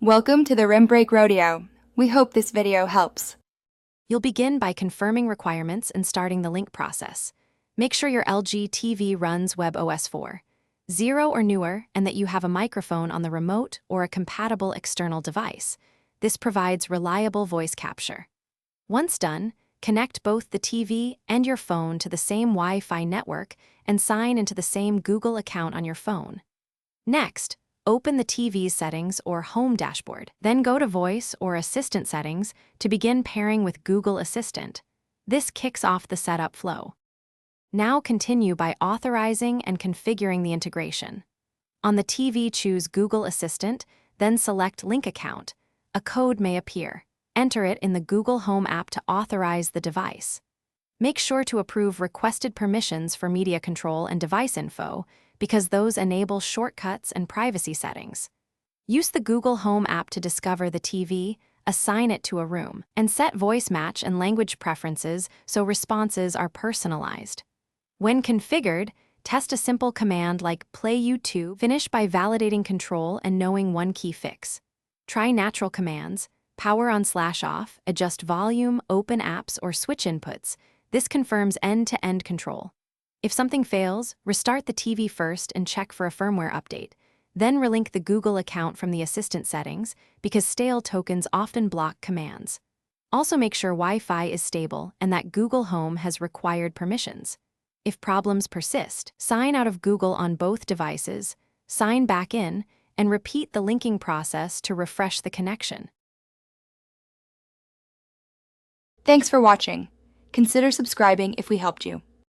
Welcome to the Rim Break Rodeo. We hope this video helps. You'll begin by confirming requirements and starting the link process. Make sure your LG TV runs WebOS 4.0 or newer and that you have a microphone on the remote or a compatible external device. This provides reliable voice capture. Once done, connect both the TV and your phone to the same Wi-Fi network and sign into the same Google account on your phone. Next, open the TV settings or home dashboard. Then go to voice or assistant settings to begin pairing with Google Assistant. This kicks off the setup flow. Now continue by authorizing and configuring the integration. On the TV, choose Google Assistant, then select Link Account. A code may appear. Enter it in the Google Home app to authorize the device. Make sure to approve requested permissions for media control and device info, because those enable shortcuts and privacy settings. Use the Google Home app to discover the TV, assign it to a room, and set voice match and language preferences so responses are personalized. When configured, test a simple command like Play YouTube. Finish by validating control and knowing one key fix. Try natural commands, power on/off, adjust volume, open apps, or switch inputs. This confirms end-to-end control. If something fails, restart the TV first and check for a firmware update. Then relink the Google account from the assistant settings because stale tokens often block commands. Also make sure Wi-Fi is stable and that Google Home has required permissions. If problems persist, sign out of Google on both devices, sign back in, and repeat the linking process to refresh the connection. Thanks for watching. Consider subscribing if we helped you.